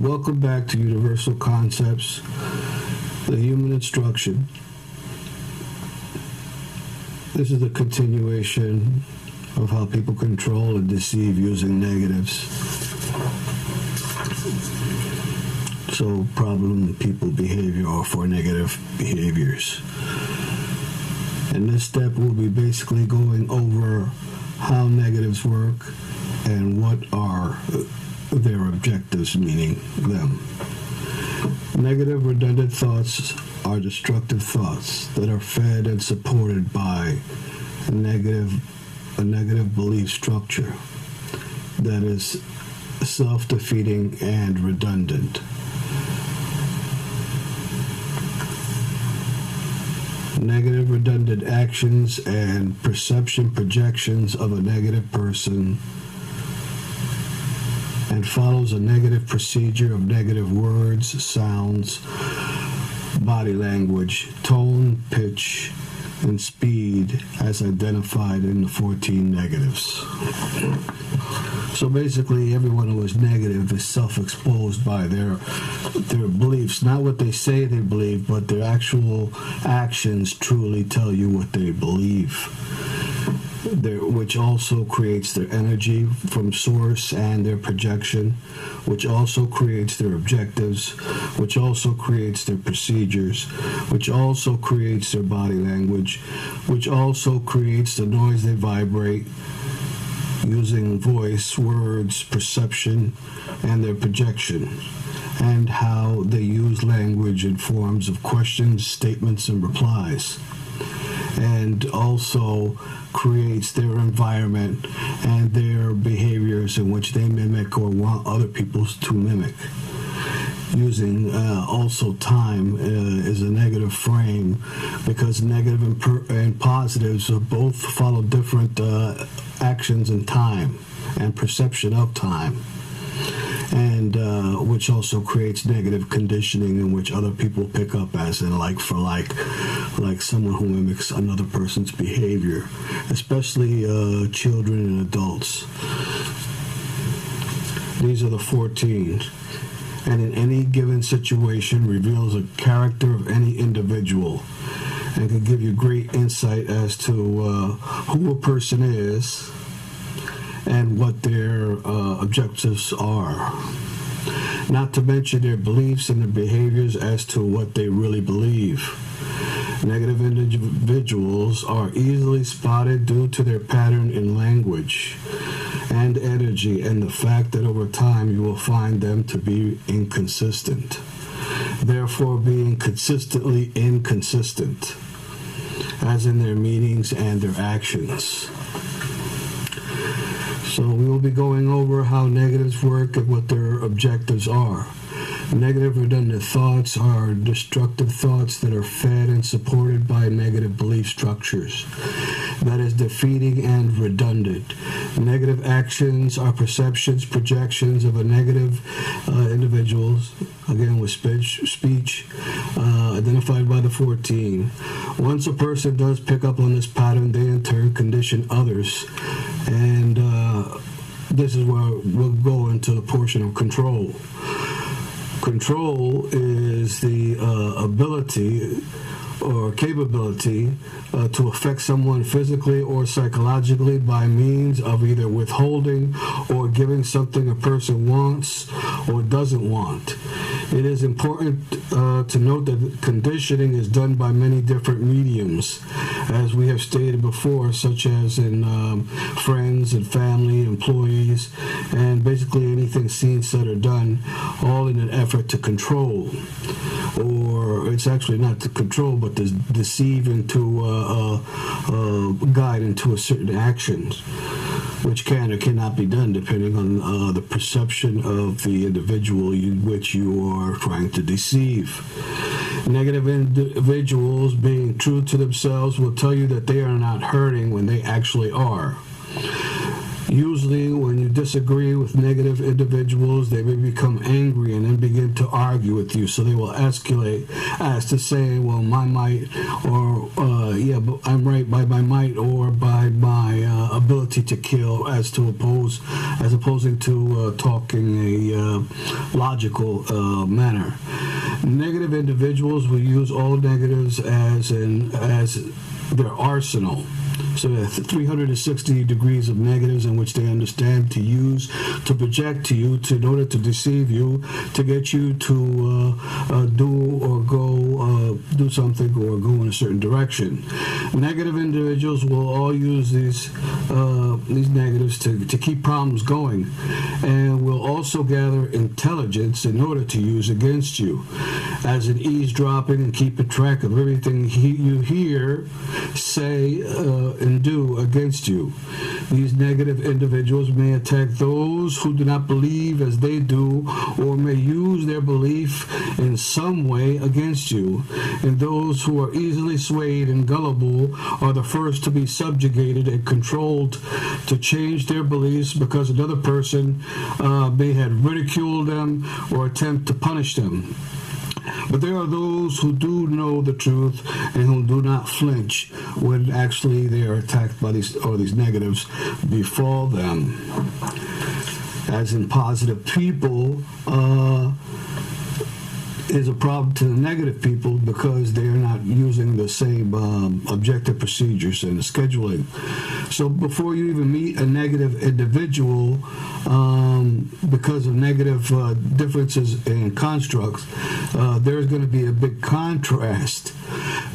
Welcome back to Universal Concepts, the Human Instruction. This is a continuation of how people control and deceive using negatives. So problem people behavior or for negative behaviors. In this step, we'll be basically going over how negatives work and what are their objectives, meaning them. Negative, redundant thoughts are destructive thoughts that are fed and supported by a negative belief structure that is self-defeating and redundant. Negative, redundant actions and perception projections of a negative person and follows a negative procedure of negative words, sounds, body language, tone, pitch, and speed as identified in the 14 negatives. So basically, everyone who is negative is self-exposed by their beliefs, not what they say they believe, but their actual actions truly tell you what they believe. Which also creates their energy from source and their projection, which also creates their objectives, which also creates their procedures, which also creates their body language, which also creates the noise they vibrate using voice, words, perception, and their projection, and how they use language in forms of questions, statements, and replies, and also creates their environment and their behaviors in which they mimic or want other people to mimic. Using also time is a negative frame, because negative and positives both follow different actions in time and perception of time, and which also creates negative conditioning in which other people pick up as in like for like someone who mimics another person's behavior, especially children and adults. These are the 14, and in any given situation reveals a character of any individual and can give you great insight as to who a person is and what their objectives are. Not to mention their beliefs and their behaviors as to what they really believe. Negative individuals are easily spotted due to their pattern in language and energy, and the fact that over time you will find them to be inconsistent, therefore being consistently inconsistent, as in their meanings and their actions. So we will be going over how negatives work and what their objectives are. Negative redundant thoughts are destructive thoughts that are fed and supported by negative belief structures. That is defeating and redundant. Negative actions are perceptions, projections of a negative individuals, again with speech identified by the 14. Once a person does pick up on this pattern, they in turn condition others, and this is where we'll go into the portion of control. Control is the ability or capability to affect someone physically or psychologically by means of either withholding or giving something a person wants or doesn't want. It is important to note that conditioning is done by many different mediums, as we have stated before, such as in friends and family, employees, and basically anything seen, said, or done, all in an effort to control. Or it's actually not to control, but to deceive into guide into a certain action, which can or cannot be done depending on the perception of the individual which you are trying to deceive. Negative individuals, being true to themselves, will tell you that they are not hurting when they actually are. Usually, when you disagree with negative individuals, they may become angry and then begin to argue argue with you. So they will escalate as to say, well, my might, or yeah, but I'm right by my might or by my ability to kill, as opposing to talking a logical manner. Negative individuals will use all negatives as their arsenal. So there are 360 degrees of negatives in which they understand to use, to project to you, in order to deceive you, to get you to do something or go in a certain direction. Negative individuals will all use these negatives to keep problems going, and will also gather intelligence in order to use against you, as in eavesdropping and keeping track of everything you hear, say, and do against you. These negative individuals may attack those who do not believe as they do, or may use their belief in some way against you. And those who are easily swayed and gullible are the first to be subjugated and controlled to change their beliefs because another person may have ridiculed them or attempt to punish them. But there are those who do know the truth and who do not flinch when actually they are attacked by these negatives befall them. As in, positive people is a problem to the negative people because they are not using the same objective procedures and scheduling. So before you even meet a negative individual, because of negative differences in constructs, there's going to be a big contrast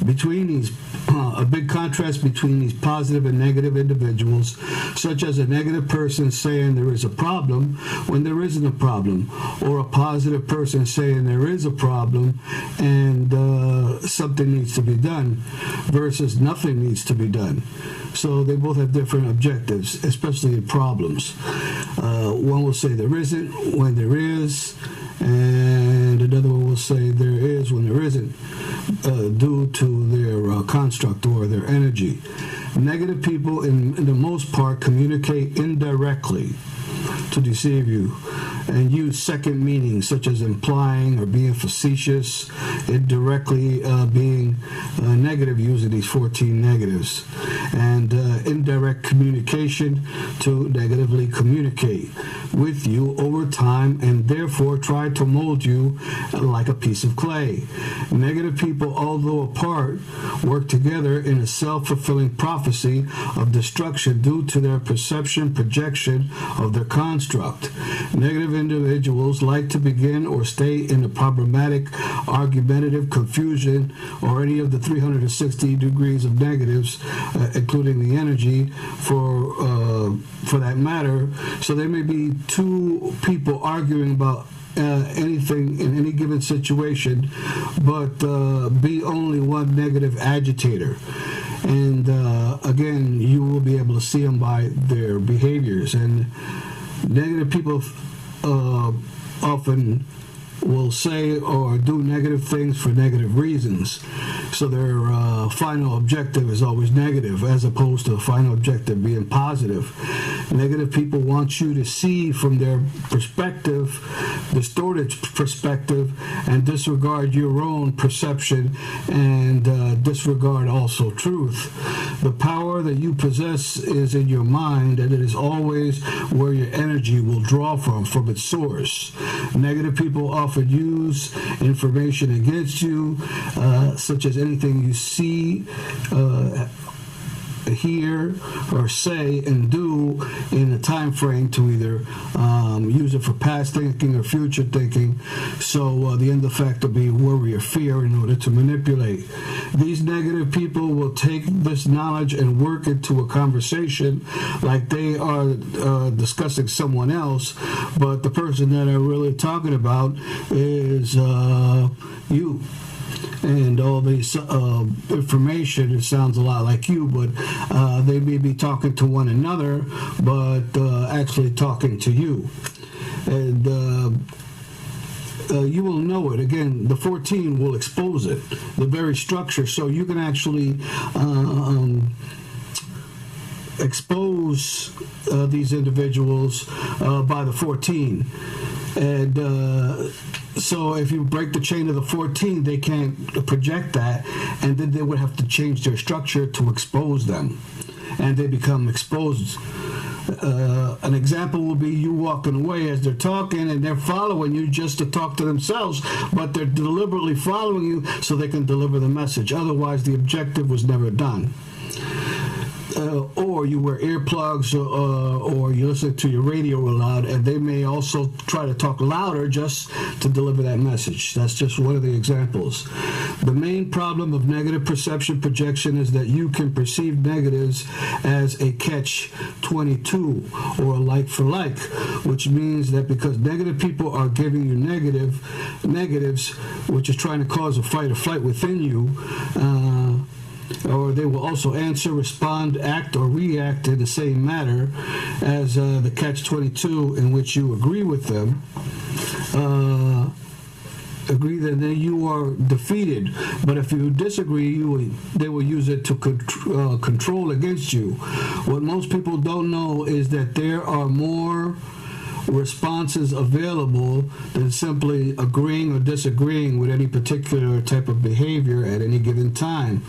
between these positive and negative individuals, such as a negative person saying there is a problem when there isn't a problem, or a positive person saying there is a problem and something needs to be done versus nothing needs to be done. So they both have different objectives, especially in problems. One will say there isn't when there is, and another one will say there is when there isn't, due to their construct or their energy. Negative people, in the most part, communicate indirectly to deceive you and use second meanings, such as implying or being facetious, indirectly being negative, using these 14 negatives, and indirect communication to negatively communicate with you over time and therefore try to mold you like a piece of clay. Negative people, although apart, work together in a self-fulfilling prophecy of destruction due to their projection of their construct. Negative individuals like to begin or stay in a problematic, argumentative, confusion, or any of the 360 degrees of negatives, including the energy for that matter. So there may be two people arguing about anything in any given situation, but be only one negative agitator. And again, you will be able to see them by their behaviors. And negative people often will say or do negative things for negative reasons. So their final objective is always negative, as opposed to the final objective being positive. Negative people want you to see from their perspective, distorted perspective, and disregard your own perception and disregard also truth. The power that you possess is in your mind, and it is always where your energy will draw from its source. Negative people often use information against you, such as anything you see, hear, or say and do in a time frame to either use it for past thinking or future thinking. So the end effect will be worry or fear in order to manipulate. These negative people will take this knowledge and work into a conversation like they are discussing someone else, but the person that I'm really talking about is you. And all this information, it sounds a lot like you, but they may be talking to one another, but actually talking to you. And you will know it. Again, the 14 will expose it, the very structure, so you can actually expose these individuals by the 14. And so if you break the chain of the 14, they can't project that, and then they would have to change their structure to expose them, and they become exposed. An example will be you walking away as they're talking, and they're following you just to talk to themselves, but they're deliberately following you so they can deliver the message. Otherwise, the objective was never done. Or you wear earplugs, or you listen to your radio real loud, and they may also try to talk louder just to deliver that message. That's just one of the examples. The main problem of negative perception projection is that you can perceive negatives as a catch-22 or a like for like, which means that because negative people are giving you negatives, which is trying to cause a fight or flight within you, or they will also answer, respond, act, or react in the same manner as the catch-22 in which you agree with them. Agree that then you are defeated, but if you disagree, they will use it to control against you. What most people don't know is that there are more responses available than simply agreeing or disagreeing with any particular type of behavior at any given time.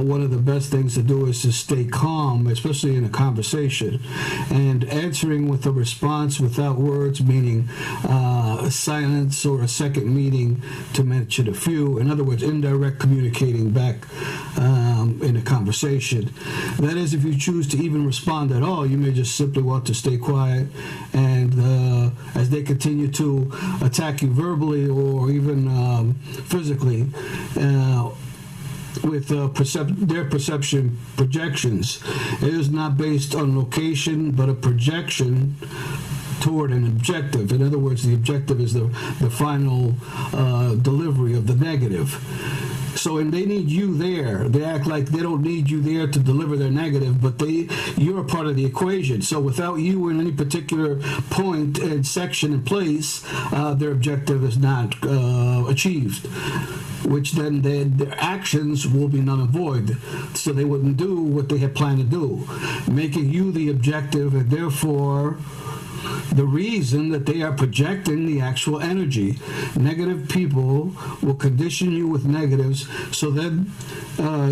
One of the best things to do is to stay calm, especially in a conversation, and answering with a response without words, meaning silence or a second meaning, to mention a few. In other words, indirect communicating back in a conversation. That is, if you choose to even respond at all, you may just simply want to stay quiet, and as they continue to attack you verbally or even physically, with their perception projections. It is not based on location, but a projection toward an objective. In other words, the objective is the final delivery of the negative. So, and they need you there. They act like they don't need you there to deliver their negative, but you're a part of the equation. So without you in any particular point and section and place, their objective is not achieved, which then their actions will be null and void. So they wouldn't do what they had planned to do, making you the objective, and therefore the reason that they are projecting the actual energy. Negative people will condition you with negatives, so then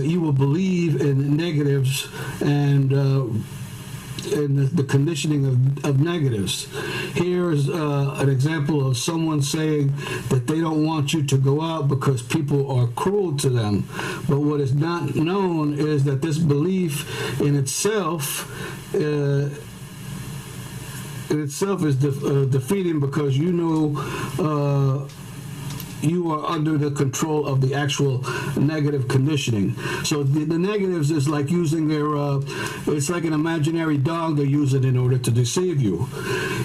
you will believe in negatives and the conditioning of negatives. Here's an example of someone saying that they don't want you to go out because people are cruel to them. But what is not known is that this belief in itself is defeating, because you know you are under the control of the actual negative conditioning. So the negatives is like using it's like an imaginary dog they're using in order to deceive you.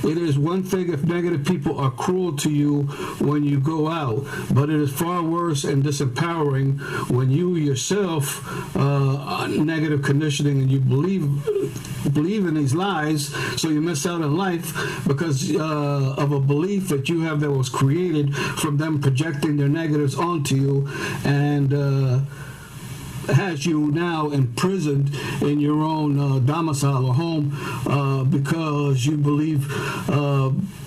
It is one thing if negative people are cruel to you when you go out, but it is far worse and disempowering when you yourself are negative conditioning and you believe in these lies, so you miss out on life because of a belief that you have that was created from them projecting their negatives onto you, and has you now imprisoned in your own domicile or home because you believe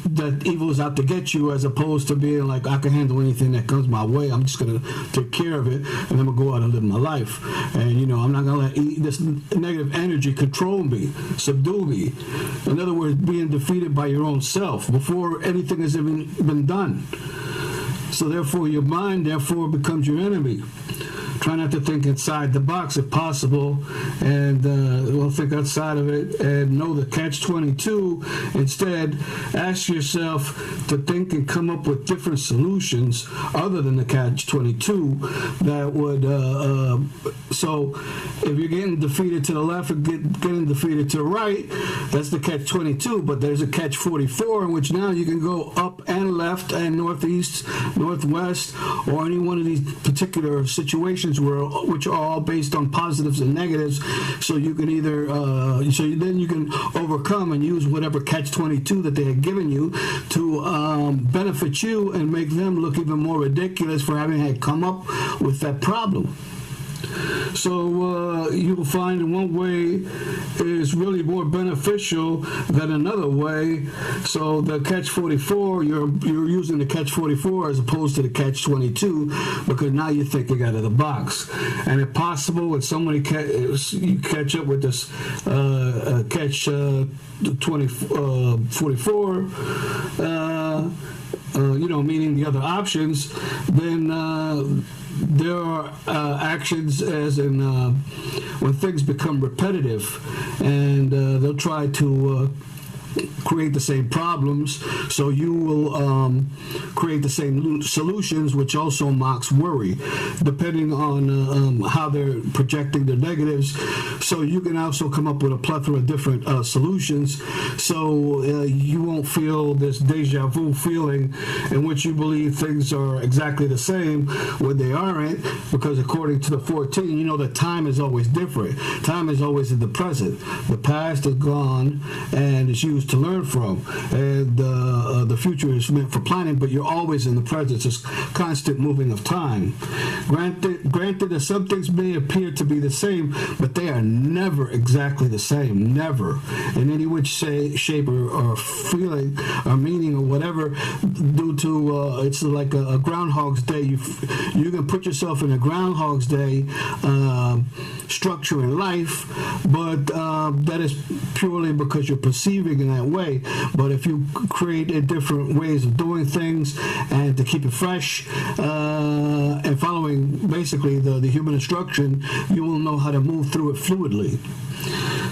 that evil is out to get you, as opposed to being like, I can handle anything that comes my way. I'm just going to take care of it, and I'm going to go out and live my life. And, I'm not going to let this negative energy control me, subdue me. In other words, being defeated by your own self before anything has even been done. So therefore, your mind, becomes your enemy. Try not to think inside the box if possible, and think outside of it and know the catch-22. Instead, ask yourself to think and come up with different solutions other than the catch-22 that would, so if you're getting defeated to the left and getting defeated to the right, that's the catch-22, but there's a catch-44 in which now you can go up and left and northeast, northwest, or any one of these particular situations which are all based on positives and negatives, so you can either then you can overcome and use whatever catch-22 that they had given you to benefit you and make them look even more ridiculous for having had come up with that problem. So you'll find in one way is really more beneficial than another way. So the catch-44, you're using the catch-44 as opposed to the catch-22 because now you're thinking out of the box. And if possible, when somebody you catch up with this catch-44, meaning the other options, then there are actions as in when things become repetitive, and they'll try to create the same problems, so you will create the same solutions, which also mocks worry, depending on how they're projecting their negatives. So you can also come up with a plethora of different solutions, so you won't feel this deja vu feeling in which you believe things are exactly the same when they aren't, because according to the 14, you know that time is always different. Time is always in the present. The past is gone and it's used to learn from, and the future is meant for planning, but you're always in the present. It's constant moving of time. Granted that some things may appear to be the same, but they are never exactly the same, never, in any which shape or feeling or meaning or whatever, due to it's like a Groundhog's Day. You can put yourself in a Groundhog's Day structure in life, but that is purely because you're perceiving in that way. But if you create different ways of doing things and to keep it fresh and following basically the human instruction, you will know how to move through it fluidly.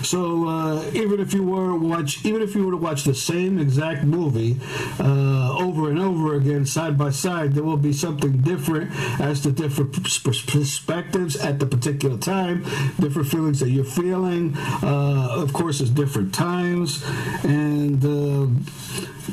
So even if you were to watch the same exact movie over and over again, side by side, there will be something different as to different perspectives at the particular time, different feelings that you're feeling. Of course, it's different times and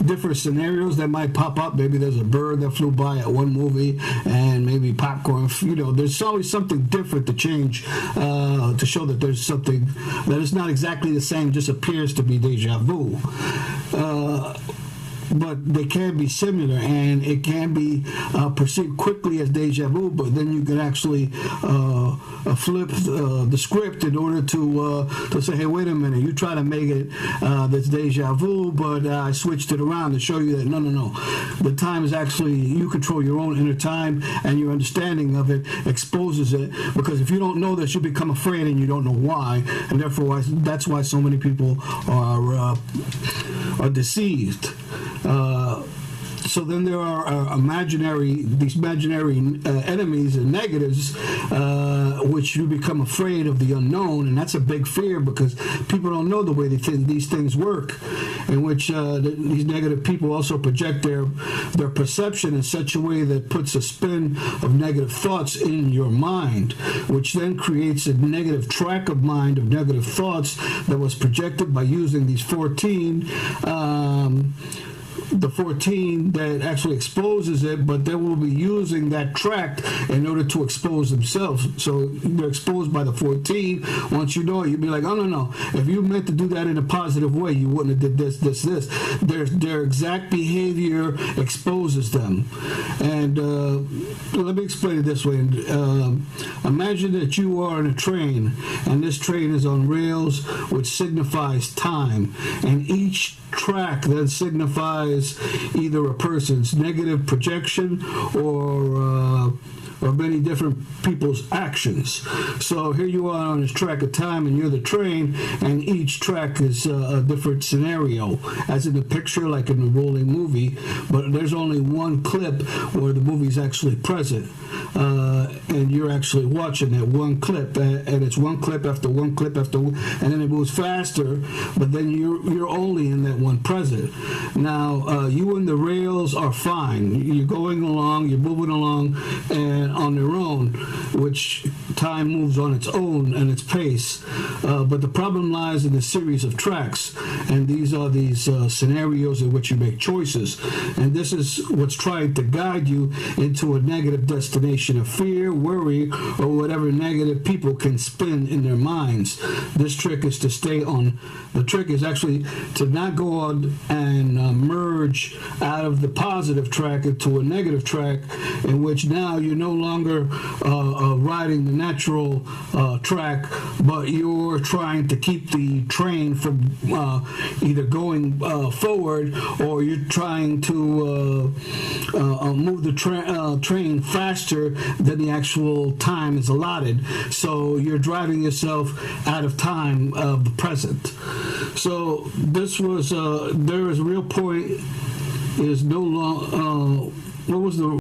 different scenarios that might pop up. Maybe there's a bird that flew by at one movie, and maybe popcorn. There's always something different to change to show that there's something that is not exactly the same, just appears to be deja vu. But they can be similar, and it can be perceived quickly as deja vu, but then you can actually flip the script in order to say, hey, wait a minute, you try to make it that's deja vu, but I switched it around to show you that no. The time is actually, you control your own inner time, and your understanding of it exposes it, because if you don't know this, you become afraid and you don't know why, and therefore that's why so many people are deceived. So then there are these imaginary enemies and negatives, which you become afraid of the unknown, and that's a big fear because people don't know the way these things work, in which these negative people also project their perception in such a way that puts a spin of negative thoughts in your mind, which then creates a negative track of mind of negative thoughts that was projected by using these 14 the 14 that actually exposes it, but they will be using that track in order to expose themselves. So they're exposed by the 14. Once you know it, you'll be like, oh, no. If you meant to do that in a positive way, you wouldn't have did this. Their exact behavior exposes them. And let me explain it this way. Imagine that you are in a train, and this train is on rails, which signifies time. And each track then signifies either a person's negative projection or many different people's actions. So here you are on this track of time, and you're the train, and each track is a different scenario, as in the picture, like in the rolling movie, but there's only one clip where the movie's actually present, and you're actually watching that one clip, and it's one clip after one clip after one, and then it moves faster, but then you're only in that one present. Now, you and the rails are fine. You're going along, you're moving along, and on their own, which time moves on its own and its pace. But the problem lies in the series of tracks, and these are these scenarios in which you make choices. And this is what's trying to guide you into a negative destination of fear, worry, or whatever negative people can spin in their minds. This trick is to stay on. The trick is actually to not go on and merge merge out of the positive track into a negative track, in which now you're no longer riding the natural track, but you're trying to keep the train from either going forward, or you're trying to move the train faster than the actual time is allotted. So you're driving yourself out of time of the present. So this was there is a real point. Is no long. What was the